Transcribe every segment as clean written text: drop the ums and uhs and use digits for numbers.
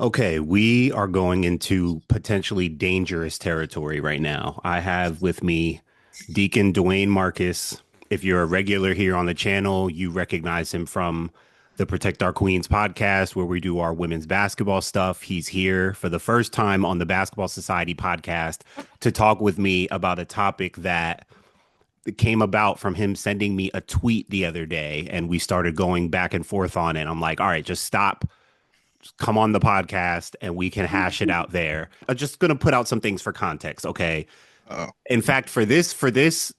Okay, we are going into potentially dangerous territory right now. I have with me Deacon Dwayne Marcus. If you're a regular here on the channel, you recognize him from the Protect Our Queens podcast, where we do our women's basketball stuff. He's here for the first time on the Basketball Society podcast to talk with me about a topic that came about from him sending me a tweet the other day, and we started going back and forth on it. I'm like, all right, just stop, come on the podcast and we can hash it out there. I'm just going to put out some things for context, okay? Oh, In fact, for this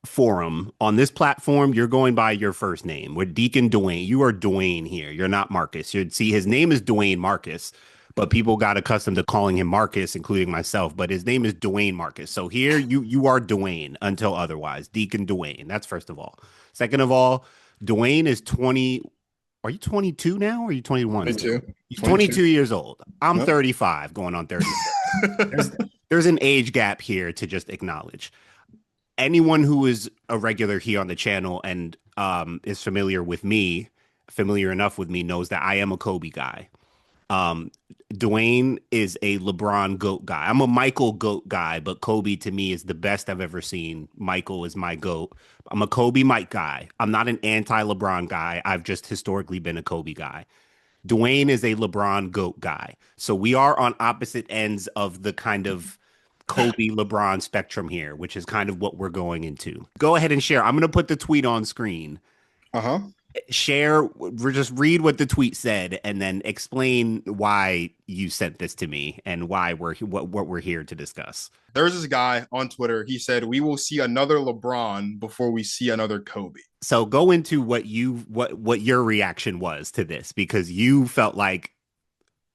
forum on this platform, you're going by your first name. With Deacon Dwayne, you are Dwayne here. You're not Marcus. You'd see his name is Dwayne Marcus, but people got accustomed to calling him Marcus, including myself. But his name is Dwayne Marcus. So here you are Dwayne until otherwise. Deacon Dwayne. That's first of all. Second of all, Dwayne is 20. Are you 22 now or are you 21 still? 22. He's 22. 22 years old. I'm Yep. 35 going on 36. There's there's an age gap here to just acknowledge. Anyone who is a regular here on the channel and is familiar enough with me, knows that I am a Kobe guy. Um, Dwayne is a LeBron GOAT guy. I'm a Michael GOAT guy, but Kobe to me is the best I've ever seen. Michael is my GOAT. I'm a Kobe Mike guy. I'm not an anti-LeBron guy. I've just historically been a Kobe guy. Dwayne is a LeBron GOAT guy. So we are on opposite ends of the kind of Kobe LeBron spectrum here, which is kind of what we're going into. Go ahead and share. I'm going to put the tweet on screen. Uh-huh. Share, just read what the tweet said and then explain why you sent this to me and why what we're here to discuss. There's this guy on Twitter. He said, "We will see another LeBron before we see another Kobe." So go into what your reaction was to this, because you felt like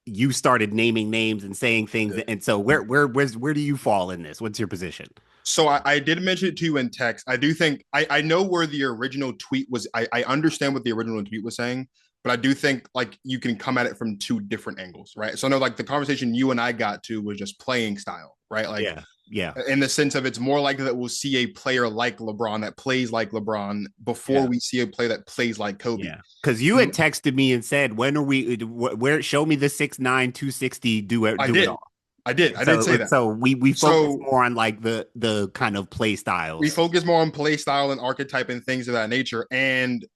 you started naming names and saying things, and so where do you fall in this? What's your position? So I did mention it to you in text. I do think I know where the original tweet was. I understand what the original tweet was saying, but I do think like you can come at it from two different angles, right? So I know like the conversation you and I got to was just playing style, right? Like Yeah, yeah, in the sense of it's more likely that we'll see a player like LeBron that plays like LeBron before yeah. we see a player that plays like Kobe. Yeah, because you had texted me and said, "When are we? Where? Show me the 6'9", 260. I Do it did. all." I did say that. So we focus So more on like the kind of play we styles. focus more on play style and archetype and things of that nature. And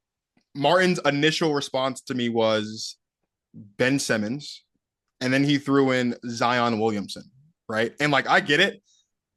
Martin's initial response to me was Ben Simmons, and then he threw in Zion Williamson, right? And like I get it,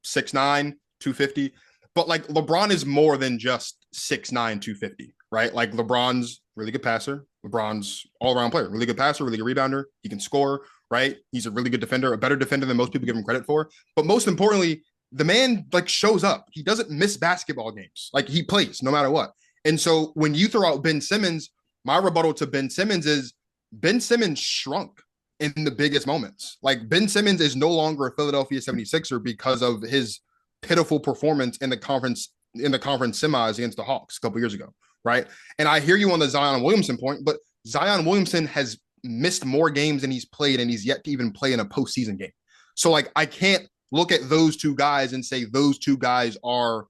6'9", 250, but like LeBron is more than just 6'9", 250, right? Like LeBron's really good passer. LeBron's all around player, really good passer, really good rebounder. He can score, right? He's a really good defender, a better defender than most people give him credit for. But most importantly, the man like shows up. He doesn't miss basketball games. Like he plays no matter what. And so when you throw out Ben Simmons, my rebuttal to Ben Simmons is Ben Simmons shrunk in the biggest moments. Like Ben Simmons is no longer a Philadelphia 76er because of his pitiful performance in the conference semis against the Hawks a couple years ago, right? And I hear you on the Zion Williamson point, but Zion Williamson has missed more games than he's played, and he's yet to even play in a postseason game. So like I can't look at those two guys and say those two guys are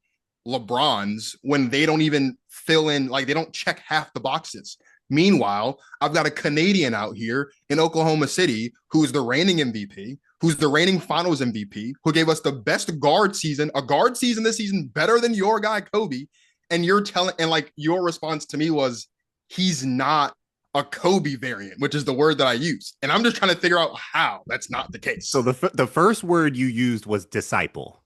LeBrons when they don't even fill in, like they don't check half the boxes. Meanwhile, I've got a Canadian out here in Oklahoma City who's the reigning MVP, who's the reigning finals MVP, who gave us the best a guard season this season better than your guy Kobe. And you're telling, and like your response to me was, he's not a Kobe variant, which is the word that I use. And I'm just trying to figure out how that's not the So case. the first word you used was disciple.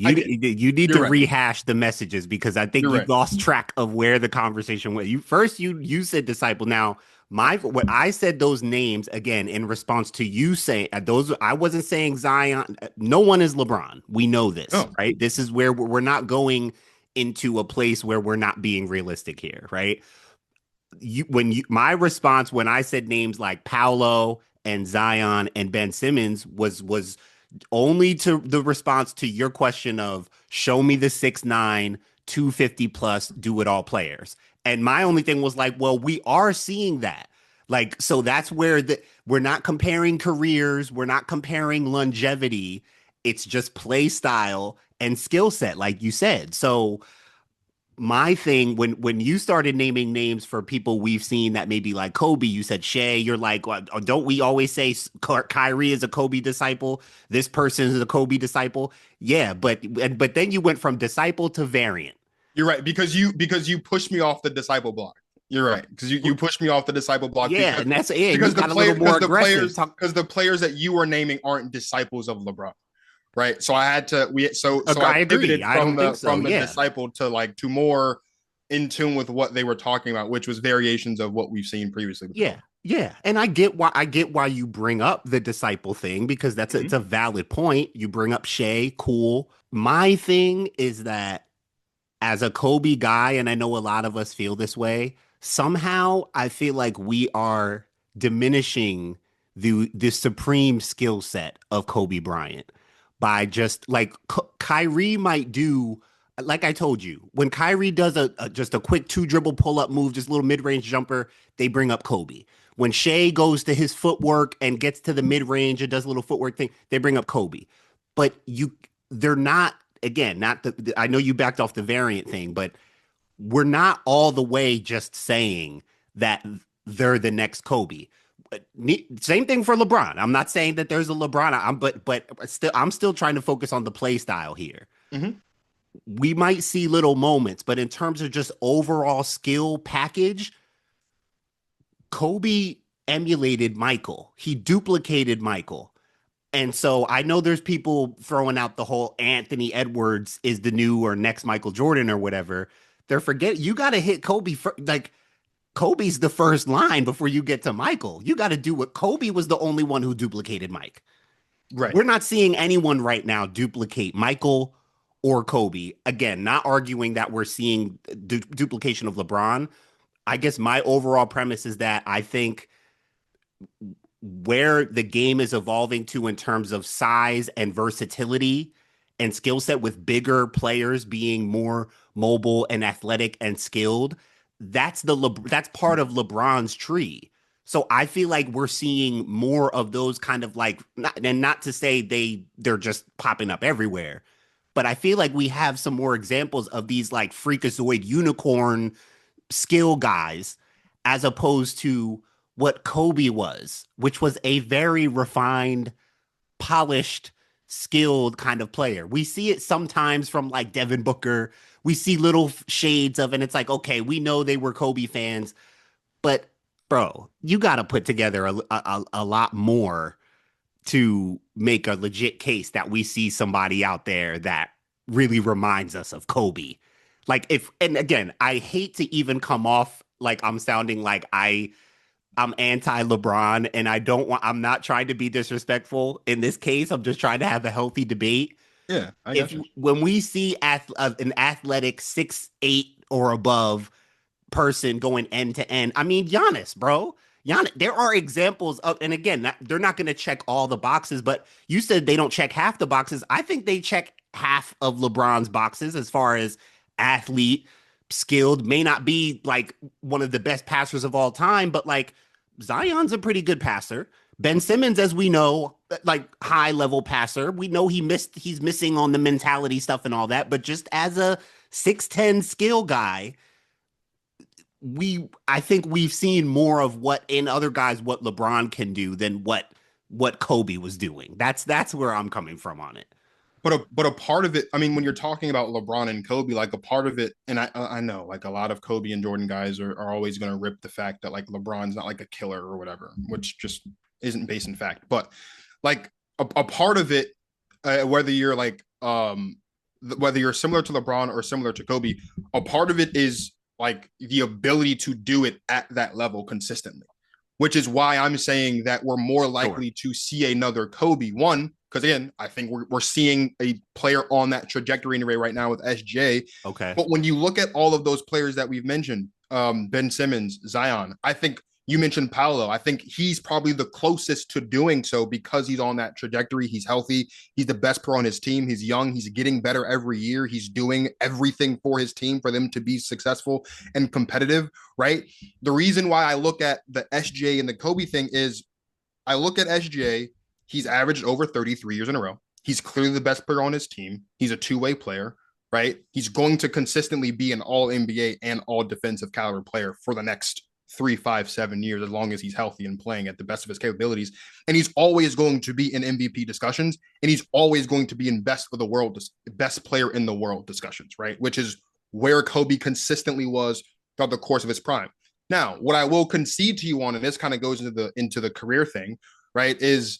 I did. You need You're to right. rehash the messages, because I think You're you right. lost track of where the conversation went. You said disciple. Now my what I said those names again in response to you saying those. I wasn't saying Zion. No one is LeBron. We know this, Oh, right? This is where we're not going into a place where we're not being realistic here, right? My response when I said names like Paolo and Zion and Ben Simmons was only to the response to your question of show me the 6'9", 250 plus do it all players. And my only thing was like, well, we are seeing that. Like, so that's where we're not comparing careers, we're not comparing longevity. It's just play style and skill set, like you said. So My thing when you started naming names for people we've seen that maybe like Kobe, you said Shea. You're like, well, don't we always say Kyrie is a Kobe disciple? This person is a Kobe disciple. Yeah, but then you went from disciple to variant. You're right because you pushed me off the disciple block. You're right because you pushed me off the disciple block Yeah, and that's yeah. You because got a little more aggressive. the players that you were naming aren't disciples of LeBron, right? So I had to I I agree. pivoted I don't think so. from the Yeah, disciple to more in tune with what they were talking about, which was variations of what we've seen previously with yeah, Kobe. yeah. And I get why you bring up the disciple thing because it's Mhm. a valid point. You bring up Shea, cool. My thing is that as a Kobe guy, and I know a lot of us feel this way, somehow I feel like we are diminishing the supreme skill set of Kobe Bryant by just like Kyrie might do. Like I told you, when Kyrie does just a quick two dribble pull up move, just a little mid range jumper, they bring up Kobe. When Shea goes to his footwork and gets to the mid range and does a little footwork thing, they bring up Kobe. But they're not, again, not I know you backed off the variant thing, but we're not all the way just saying that they're the next Kobe. Same thing for LeBron. I'm not saying that there's a LeBron. I'm still trying to focus on the play style here. Mhm. We might see little moments, but in terms of just overall skill package, Kobe emulated Michael. He duplicated Michael. And so I know there's people throwing out the whole Anthony Edwards is the new or next Michael Jordan or whatever. They're forgetting you got to hit Kobe like Kobe's the first line before you get to Michael. You got to do what Kobe was the only one who duplicated Mike. Right. We're not seeing anyone right now duplicate Michael or Kobe. Again, not arguing that we're seeing duplication of LeBron. I guess my overall premise is that I think where the game is evolving to in terms of size and versatility and skill set with bigger players being more mobile and athletic and skilled, that's part of LeBron's tree. So I feel like we're seeing more of those kind of like not to say they're just popping up everywhere, but I feel like we have some more examples of these like freakazoid unicorn skill guys as opposed to what Kobe was, which was a very refined, polished, skilled kind of player. We see it sometimes from like Devin Booker. We see little shades of, and it's like, okay, we know they were Kobe fans, but bro, you got to put together a lot more to make a legit case that we see somebody out there that really reminds us of Kobe. Like if, and again, I hate to even come off like I'm sounding like I'm anti LeBron and I'm not trying to be disrespectful in this case. I'm just trying to have a healthy debate. Yeah, I got If you. when we see an athletic 6'8" or above person going end to end, I mean, Giannis, bro. Giannis, there are examples of, and again, they're not going to check all the boxes, but you said they don't check half the boxes. I think they check half of LeBron's boxes as far as athlete, skilled, may not be like one of the best passers of all time, but like Zion's a pretty good passer. Ben Simmons, as we know, like high level passer. We know he's missing on the mentality stuff and all that, but just as a 6'10" skill guy, I think we've seen more of what in other guys what LeBron can do than what Kobe was doing. That's where I'm coming from on it. But a part of it, I mean, when you're talking about LeBron and Kobe, like a part of it, and I know like a lot of Kobe and Jordan guys are always going to rip the fact that like LeBron's not like a killer or whatever, which just isn't based in fact. But like a part of it, whether you're like whether you're similar to LeBron or similar to Kobe, a part of it is like the ability to do it at that level consistently, which is why I'm saying that we're more Sure. likely to see another Kobe. One, because again, I think we're seeing a player on that trajectory anyway right now with SJ. Okay. But when you look at all of those players that we've mentioned, Ben Simmons, Zion, I think you mentioned Paolo. I think he's probably the closest to doing so because he's on that trajectory. He's healthy. He's the best pro on his team. He's young. He's getting better every year. He's doing everything for his team for them to be successful and competitive, right? The reason why I look at the SJ and the Kobe thing is I look at SJ, he's averaged over 33 years in a row. He's clearly the best player on his team. He's a two-way player, right? He's going to consistently be an all NBA and all defensive caliber player for the next 3, 5, 7 years, as long as he's healthy and playing at the best of his capabilities. And he's always going to be in MVP discussions, and he's always going to be in best player in the world discussions, right? Which is where Kobe consistently was throughout the course of his prime. Now, what I will concede to you on, and this kind of goes into the career thing, right, is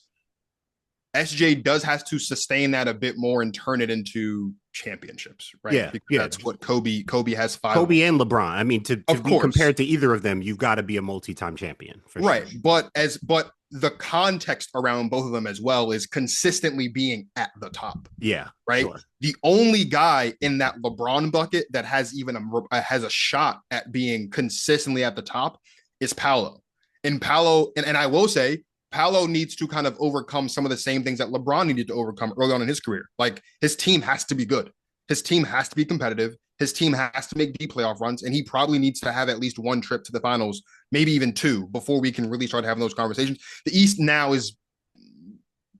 SJ does has to sustain that a bit more and turn it into championships, right? Yeah, Because yeah. that's what Kobe has five. Kobe and LeBron. I mean, to Of be course, compared to either of them, you've got to be a multi-time champion for right. sure. But the context around both of them as well is consistently being at the top, Yeah, right? sure. The only guy in that LeBron bucket that has even has a shot at being consistently at the top is Paolo. And Paolo, and I will say, Paolo needs to kind of overcome some of the same things that LeBron needed to overcome early on in his career. Like his team has to be good. His team has to be competitive. His team has to make deep playoff runs, and he probably needs to have at least one trip to the finals, maybe even two, before we can really start having those conversations. The East now is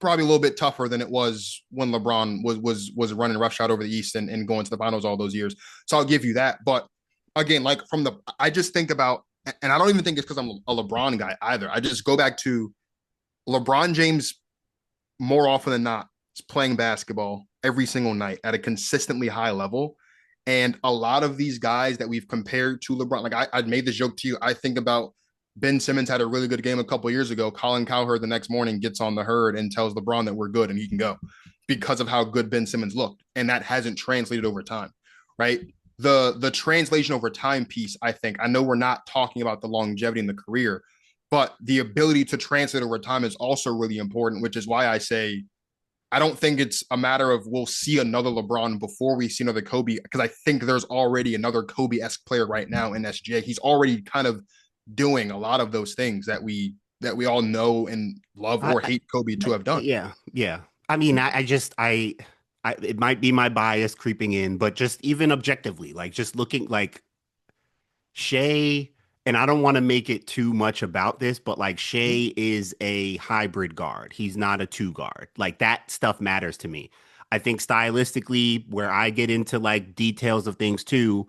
probably a little bit tougher than it was when LeBron was running roughshod over the East and going to the finals all those years. So I'll give you that. But again, like I just think about, and I don't even think it's because I'm a LeBron guy either. I just go back to LeBron James more often than not is playing basketball every single night at a consistently high level. And a lot of these guys that we've compared to LeBron, like I made this joke to you. I think about Ben Simmons had a really good game a couple of years ago. Colin Cowherd the next morning gets on the herd and tells LeBron that we're good and he can go because of how good Ben Simmons looked. And that hasn't translated over time, right? The translation over time piece, I think, I know we're not talking about the longevity in the career, but the ability to translate over time is also really important, which is why I say I don't think it's a matter of we'll see another LeBron before we see another Kobe, because I think there's already another Kobe-esque player right now in SGA. He's already kind of doing a lot of those things that we all know and love or hate Kobe to have done. Yeah, yeah. I mean, it might be my bias creeping in, but just even objectively, like just looking like Shea, and I don't want to make it too much about this, but like Shea is a hybrid guard. He's not a two guard. Like that stuff matters to me. I think stylistically, where I get into like details of things too,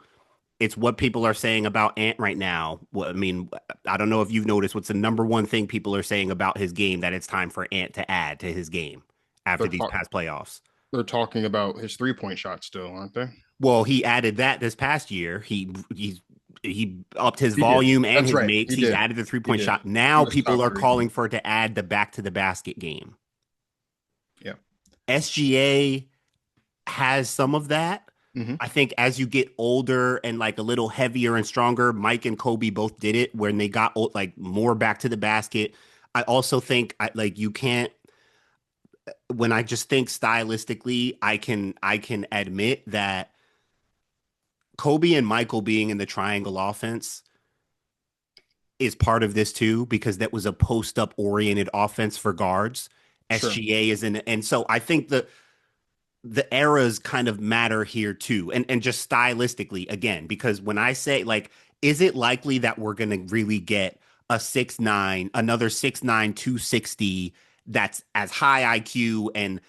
it's what people are saying about Ant right now. Well, I mean, I don't know if you've noticed what's the number one thing people are saying about his game that it's time for Ant to add to his game after They're these talk- past playoffs. they're talking about his 3-point shot still, aren't they? Well, he added that this past year. He upped his He did. volume and That's his right. makes. He He's did. added the three He point did. shot. He Now was people top are 3. calling for it to add the back to the basket game. Yeah. SGA has some of that. Mm-hmm. I think as you get older and like a little heavier and stronger, Mike and Kobe both did it when they got like more back to the basket. I also think like you can't, when I just think stylistically, I can admit that Kobe and Michael being in the triangle offense is part of this too, because that was a post up oriented offense for guards. Sure. SGA is in, and so I think the eras kind of matter here too, and just stylistically again, because when I say like, is it likely that we're gonna really get a 6'9", another 6'9", 260 that's as high IQ and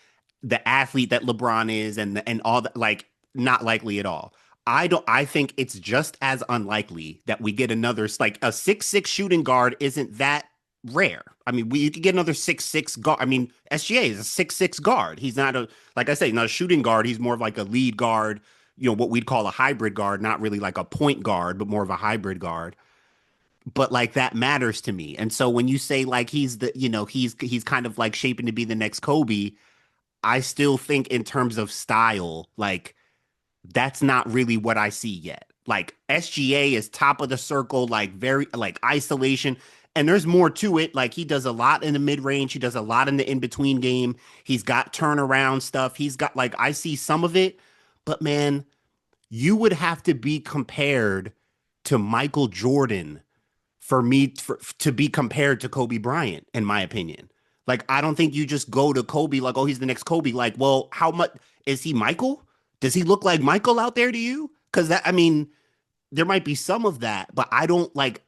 the athlete that LeBron is and all that? Like, not likely at all. I think it's just as unlikely that we get another like a 6'6" shooting guard isn't that rare. I mean, you could get another 6'6" guard. I mean, SGA is a 6'6" guard. He's not a, like I say, not a shooting guard. He's more of like a lead guard, what we'd call a hybrid guard, not really like a point guard, but more of a hybrid guard. But like that matters to me. And so when you say like he's the, he's kind of like shaping to be the next Kobe, I still think in terms of style, like that's not really what I see yet. Like SGA is top of the circle, like very like isolation. And there's more to it. Like he does a lot in the mid range. He does a lot in the in between game. He's got turnaround stuff. He's got like, I see some of it, but man, you would have to be compared to Michael Jordan for me to be compared to Kobe Bryant, in my opinion. Like, I don't think you just go to Kobe like, oh, he's the next Kobe. Like, well, how much is he Michael? Does he look like Michael out there to you? Because that, I mean, there might be some of that, but I don't like.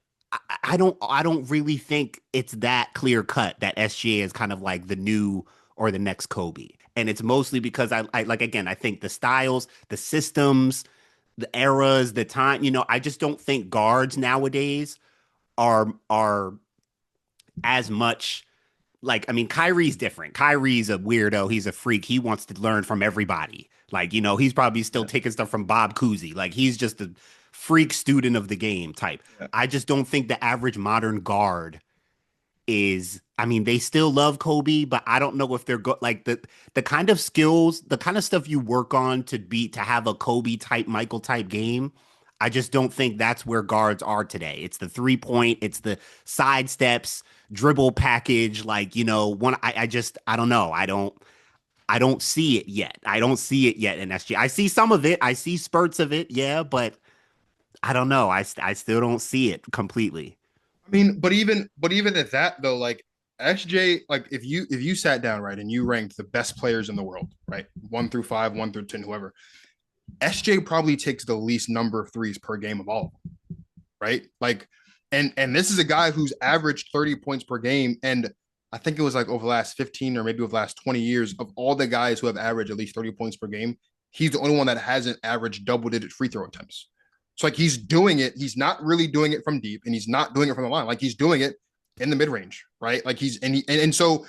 I don't really think it's that clear cut that SGA is kind of like the new or the next Kobe. And it's mostly because I like, again, I think the styles, the systems, the eras, the time, I just don't think guards nowadays are as much like, I mean, Kyrie's different. Kyrie's a weirdo. He's a freak. He wants to learn from everybody. Like, he's probably still Yeah. taking stuff from Bob Cousy. Like, he's just a freak student of the game type. Yeah. I just don't think the average modern guard is, I mean, they still love Kobe, but I don't know if they're like the kind of skills, the kind of stuff you work on to have a Kobe type, Michael type game. I just don't think that's where guards are today. It's the 3-point, it's the side steps, dribble package, like, I don't know. I don't see it yet. I don't see it yet in SG. I see some of it. I see spurts of it, yeah, but I don't know. I still don't see it completely. I mean, but even at that though, like SJ, like if you sat down, right, and you ranked the best players in the world, right, 1 through 5, 1 through 10, whoever, SJ probably takes the least number of threes per game of all of them, right? Like, and this is a guy who's averaged 30 points per game, and I think it was like over the last 15 or maybe over the last 20 years of all the guys who have averaged at least 30 points per game, he's the only one that hasn't averaged double-digit free throw attempts. So like he's doing it. He's not really doing it from deep, and he's not doing it from the line. Like he's doing it in the mid range, right? Like he's and so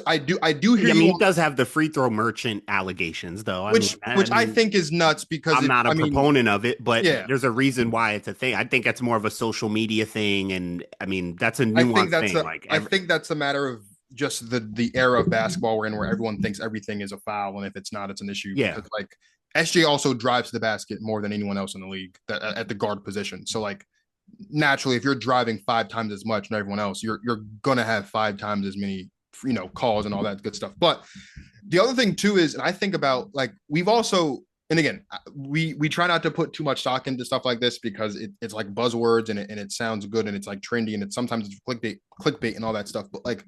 I do hear Yeah, I you mean, he on, does have the free throw merchant allegations, though. I mean, which I think is nuts because I'm not a I mean, proponent of it, but yeah, there's a reason why it's a thing. I think that's more of a social media thing, and I mean, that's a I think nuanced that's thing. a Like, I think that's a matter of just the era of basketball we're in, where everyone thinks everything is a foul, and if it's not, it's an issue. yeah, Because like SJ also drives to the basket more than anyone else in the league at the guard position. So like naturally, if you're driving 5 times as much than everyone else, you're gonna have 5 times as many calls and all that good stuff. But the other thing too is, and I think about like we've also, and again, we try not to put too much stock into stuff like this because it's like buzzwords and it sounds good and it's like trendy and it's sometimes it's clickbait and all that stuff. But like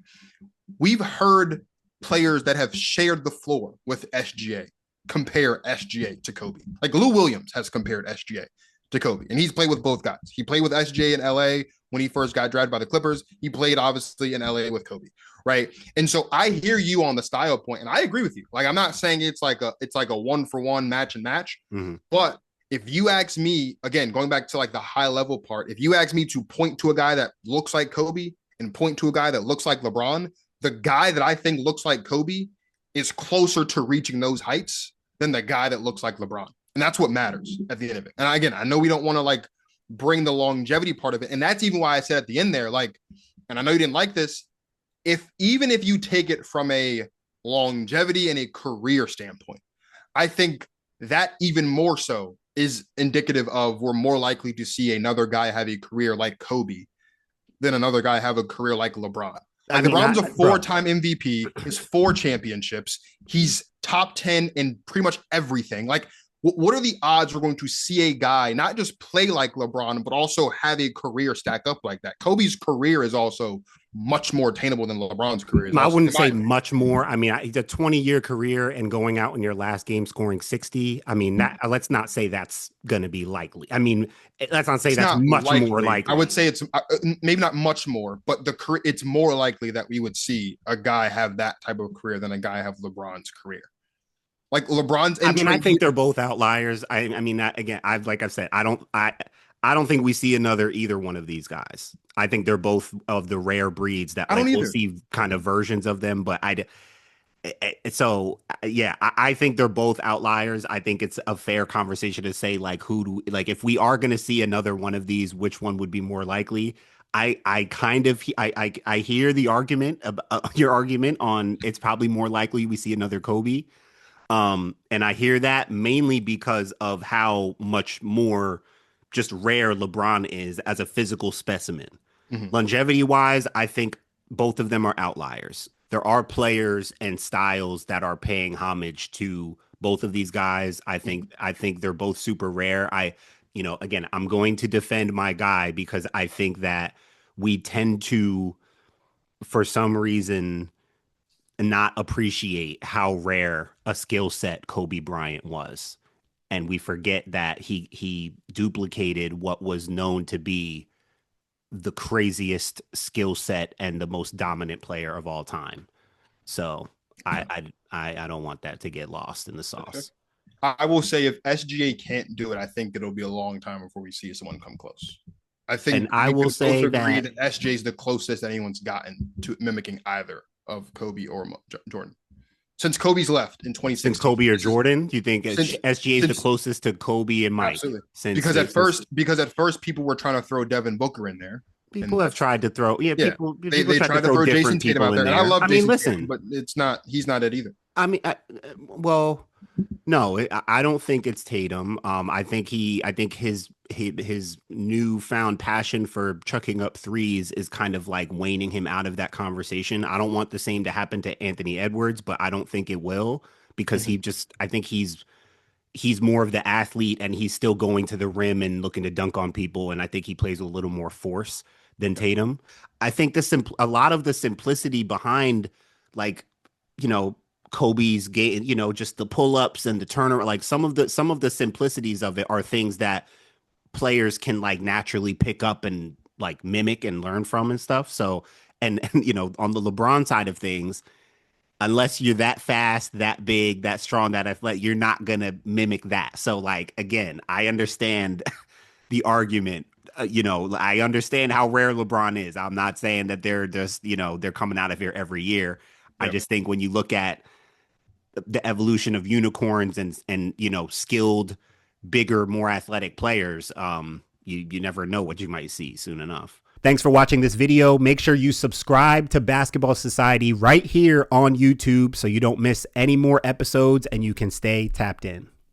we've heard players that have shared the floor with SGA compare SGA to Kobe. Like Lou Williams has compared SGA to Kobe, and he's played with both guys. He played with SGA in LA when he first got drafted by the Clippers. He played obviously in LA with Kobe, right? And so I hear you on the style point, and I agree with you. Like I'm not saying it's like a 1-for-1 match and match, mm-hmm. but if you ask me, again, going back to like the high level part, if you ask me to point to a guy that looks like Kobe and point to a guy that looks like LeBron, the guy that I think looks like Kobe is closer to reaching those heights than the guy that looks like LeBron. And that's what matters at the end of it. And again, I know we don't want to like bring the longevity part of it. And that's even why I said at the end there, like, and I know you didn't like this, even if you take it from a longevity and a career standpoint, I think that even more so is indicative of we're more likely to see another guy have a career like Kobe than another guy have a career like LeBron. Like LeBron's a 4-time MVP, his 4 championships. He's top 10 in pretty much everything. Like, what are the odds we're going to see a guy not just play like LeBron, but also have a career stack up like that? Kobe's career is also much more attainable than LeBron's career is. I Also, wouldn't say much more. I mean, it's a 20-year career and going out in your last game scoring 60. I mean, let's not say that's going to be likely. I mean, let's not say that's much more likely. I would say it's maybe not much more, but it's more likely that we would see a guy have that type of career than a guy have LeBron's career. Like LeBron's. I mean, I think they're both outliers. I mean, that, again, I've said, I don't think we see either one of these guys. I think they're both of the rare breeds that like we'll see kind of versions of them. But I think they're both outliers. I think it's a fair conversation to say like if we are going to see another one of these, which one would be more likely? I hear the argument, your argument on it's probably more likely we see another Kobe. And I hear that mainly because of how much more just rare LeBron is as a physical specimen. Mm-hmm. Longevity wise, I think both of them are outliers. There are players and styles that are paying homage to both of these guys. I think they're both super rare. Again, I'm going to defend my guy because I think that we tend to, for some reason, not appreciate how rare a skill set Kobe Bryant was. And we forget that he duplicated what was known to be the craziest skill set and the most dominant player of all time. So I don't want that to get lost in the Okay. sauce. I will say if SGA can't do it, I think it'll be a long time before we see someone come close. I And think I we will could both say agree that, that SJ is the closest anyone's gotten to mimicking either of Kobe or Jordan since Kobe's left in since 2016. Kobe or Jordan, do you think Since SGA is the closest to Kobe and Mike? absolutely Since because they, at since first people were trying to throw Devin Booker in there, people and have tried to throw, yeah, yeah, people they tried to tried to throw throw Jason different Tatum people out in there, and I there. love I mean, Jason Tatum, listen, but he's not it either. I mean, well, no, I don't think it's Tatum. I think his newfound passion for chucking up threes is kind of like waning him out of that conversation. I don't want the same to happen to Anthony Edwards, but I don't think it will because Mhm. I think he's more of the athlete and he's still going to the rim and looking to dunk on people. And I think he plays with a little more force than Yeah. Tatum. I think a lot of the simplicity behind like, you know, Kobe's game, you know, just the pull-ups and the turner, like some of the simplicities of it are things that players can like naturally pick up and like mimic and learn from and stuff. So, and you know, on the LeBron side of things, unless you're that fast, that big, that strong, that athletic, you're not gonna mimic that. So, like again, I understand the argument. You know, I understand how rare LeBron is. I'm not saying that they're just, you know, they're coming out of here every year. I Yeah. just think when you look at the evolution of unicorns and you know, skilled, bigger, more athletic players, you never know what you might see soon enough. Thanks for watching this video. Make sure you subscribe to Basketball Society right here on YouTube so you don't miss any more episodes and you can stay tapped in.